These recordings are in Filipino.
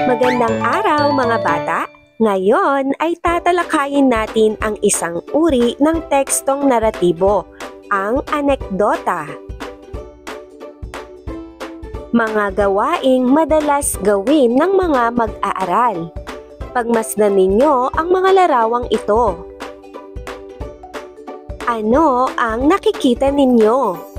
Magandang araw mga bata! Ngayon ay tatalakayin natin ang isang uri ng tekstong naratibo, ang anekdota. Mga gawaing madalas gawin ng mga mag-aaral. Pagmasdan ninyo ang mga larawang ito. Ano ang nakikita ninyo?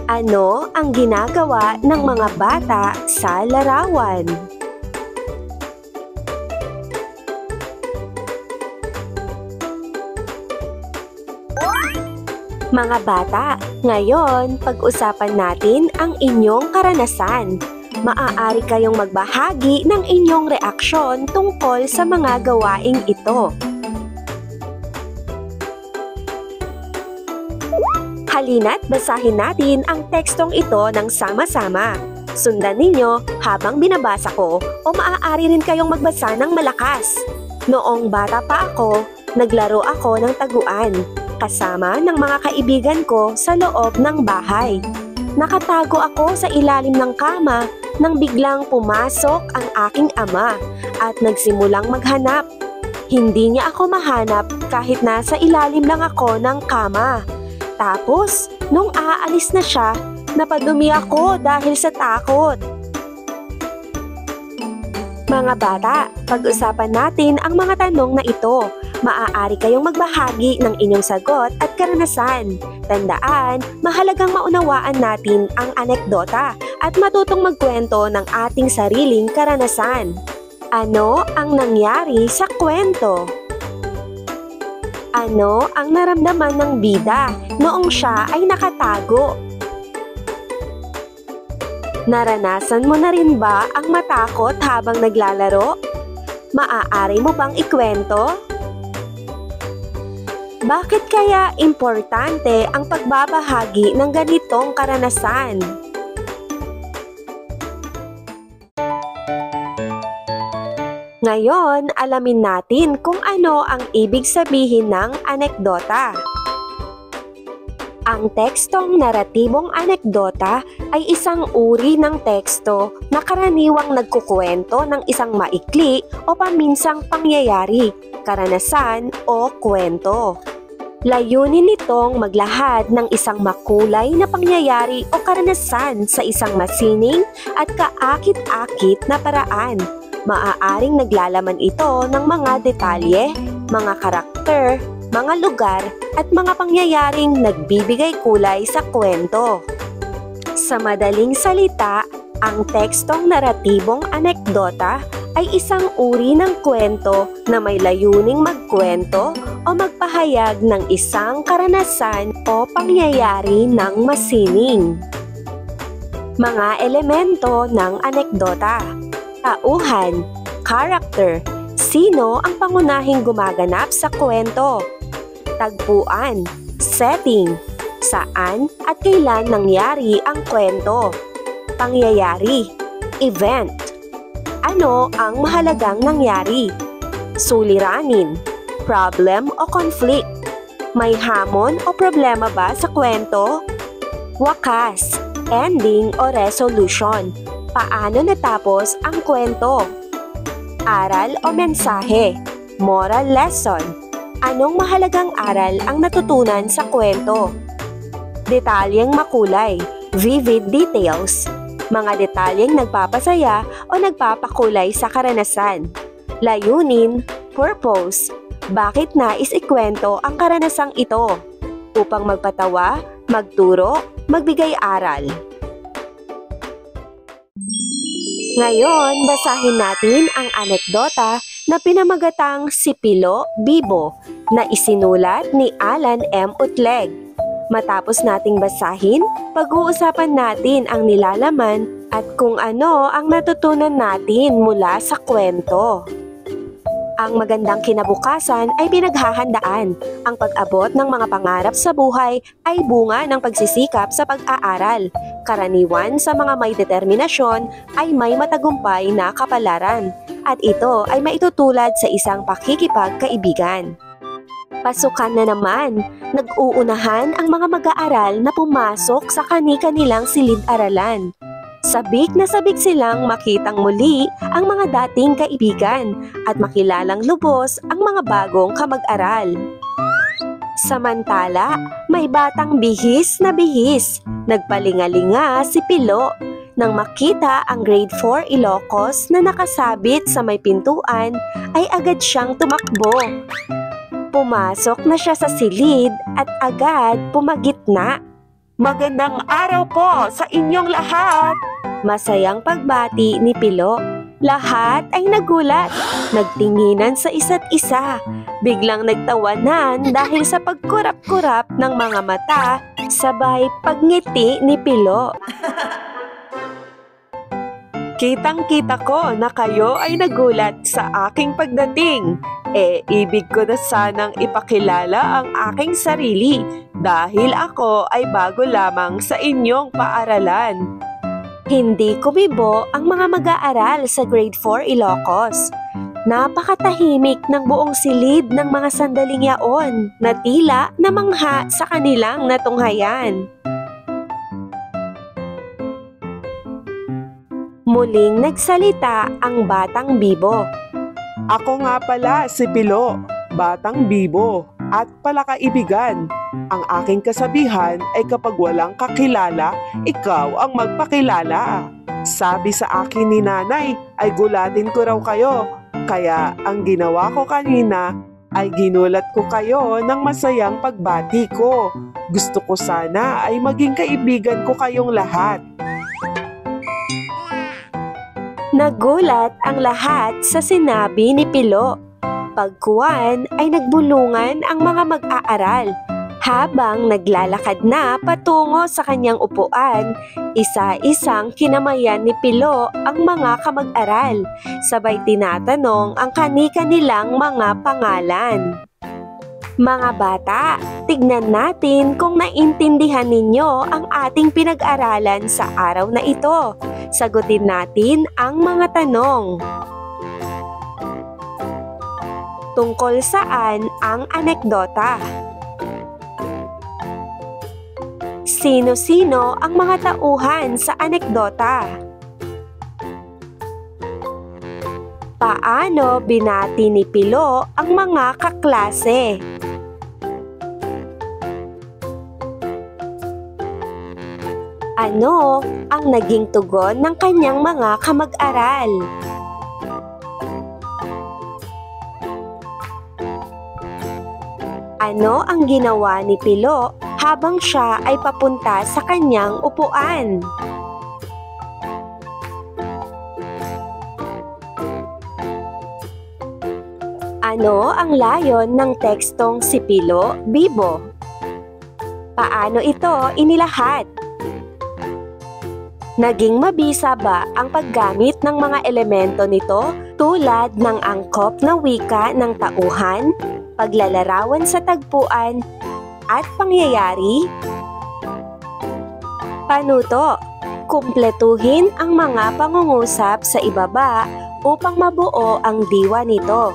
Ano ang ginagawa ng mga bata sa larawan? Mga bata, ngayon pag-usapan natin ang inyong karanasan. Maaari kayong magbahagi ng inyong reaksyon tungkol sa mga gawaing ito. Halina't basahin natin ang tekstong ito ng sama-sama. Sundan ninyo habang binabasa ko o maaari rin kayong magbasa ng malakas. Noong bata pa ako, naglaro ako ng taguan kasama ng mga kaibigan ko sa loob ng bahay. Nakatago ako sa ilalim ng kama nang biglang pumasok ang aking ama at nagsimulang maghanap. Hindi niya ako mahanap kahit nasa ilalim lang ako ng kama. Tapos, nung aalis na siya, napadumi ako dahil sa takot. Mga bata, pag-usapan natin ang mga tanong na ito. Maaari kayong magbahagi ng inyong sagot at karanasan. Tandaan, mahalagang maunawaan natin ang anekdota at matutong magkwento ng ating sariling karanasan. Ano ang nangyari sa kwento? Ano ang naramdaman ng bida noong siya ay nakatago? Naranasan mo na rin ba ang matakot habang naglalaro? Maaari mo bang ikwento? Bakit kaya importante ang pagbabahagi ng ganitong karanasan? Ngayon, alamin natin kung ano ang ibig sabihin ng anekdota. Ang tekstong naratibong anekdota ay isang uri ng teksto na karaniwang nagkukwento ng isang maikli o paminsang pangyayari, karanasan o kwento. Layunin nitong maglahad ng isang makulay na pangyayari o karanasan sa isang masining at kaakit-akit na paraan. Maaaring naglalaman ito ng mga detalye, mga karakter, mga lugar at mga pangyayaring nagbibigay kulay sa kwento. Sa madaling salita, ang tekstong naratibong anekdota ay isang uri ng kwento na may layuning magkwento o magpahayag ng isang karanasan o pangyayari ng masining. Mga elemento ng anekdota. Tauhan, character, sino ang pangunahing gumaganap sa kwento. Tagpuan, setting, saan at kailan nangyari ang kwento. Pangyayari, event, ano ang mahalagang nangyari. Suliranin, problem o conflict, may hamon o problema ba sa kwento. Wakas, ending o resolution, paano natapos ang kwento. Aral o mensahe, moral lesson, anong mahalagang aral ang natutunan sa kwento. Detalyeng makulay, vivid details, mga detalyeng nagpapasaya o nagpapakulay sa karanasan. Layunin, purpose, bakit nais ikwento ang karanasang ito? Upang magpatawa, magturo, magbigay aral. Ngayon, basahin natin ang anekdota na pinamagatang Si Pilo Bibo na isinulat ni Alan M. Utleg. Matapos nating basahin, pag-uusapan natin ang nilalaman at kung ano ang natutunan natin mula sa kwento. Ang magandang kinabukasan ay pinaghahandaan. Ang pag-abot ng mga pangarap sa buhay ay bunga ng pagsisikap sa pag-aaral. Karaniwan sa mga may determinasyon ay may matagumpay na kapalaran at ito ay maitutulad sa isang pakikipagkaibigan. Pasukan na naman, nag-uunahan ang mga mag-aaral na pumasok sa kani-kanilang silid-aralan. Sabik na sabik silang makitang muli ang mga dating kaibigan at makilalang lubos ang mga bagong kamag-aral. Samantala, may batang bihis na bihis. Nagpalingalinga si Pilo nang makita ang grade 4 Ilocos na nakasabit sa may pintuan ay agad siyang tumakbo. Pumasok na siya sa silid at agad pumagitna. Magandang araw po sa inyong lahat! Masayang pagbati ni Pilo. Lahat ay nagulat. Nagtinginan sa isa't isa. Biglang nagtawanan dahil sa pagkurap-kurap ng mga mata, sabay pagngiti ni Pilo. Kitang-kita ko na kayo ay nagulat sa aking pagdating. Ibig ko na sanang ipakilala ang aking sarili dahil ako ay bago lamang sa inyong paaralan. Hindi kumibo ang mga mag-aaral sa grade 4 Ilocos. Napakatahimik ng buong silid ng mga sandaling yaon na tila namangha sa kanilang natunghayan. Muling nagsalita ang Batang Bibo. Ako nga pala si Pilo, Batang Bibo, at palakaibigan. Ang aking kasabihan ay kapag walang kakilala, ikaw ang magpakilala. Sabi sa akin ni nanay ay gulatin ko raw kayo. Kaya ang ginawa ko kanina ay ginulat ko kayo ng masayang pagbati ko. Gusto ko sana ay maging kaibigan ko kayong lahat. Nagulat ang lahat sa sinabi ni Pilo. Pagkuwan ay nagbulungan ang mga mag-aaral. Habang naglalakad na patungo sa kanyang upuan, isa-isang kinamayan ni Pilo ang mga kamag-aral. Sabay tinatanong ang kani-kanilang mga pangalan. Mga bata, tignan natin kung naintindihan ninyo ang ating pinag-aralan sa araw na ito. Sagutin natin ang mga tanong. Tungkol saan ang anekdota? Sino-sino ang mga tauhan sa anekdota? Paano binati ni Pilo ang mga kaklase? Ano ang naging tugon ng kanyang mga kamag-aral? Ano ang ginawa ni Pilo habang siya ay papunta sa kanyang upuan? Ano ang layon ng tekstong si Pilo, Bibo? Paano ito inilahat? Naging mabisa ba ang paggamit ng mga elemento nito tulad ng angkop na wika ng tauhan, paglalarawan sa tagpuan, at pangyayari? Panuto, kumpletuhin ang mga pangungusap sa ibaba upang mabuo ang diwa nito.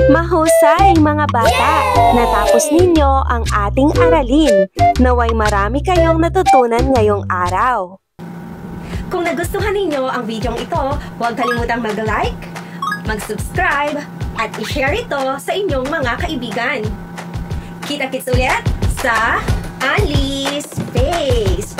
Mahusay mga bata! Natapos ninyo ang ating aralin. Naway marami kayong natutunan ngayong araw. Kung nagustuhan ninyo ang video ito, huwag kalimutang mag-like, mag-subscribe, at i-share ito sa inyong mga kaibigan. Kita-kits ulit sa Ali's Face!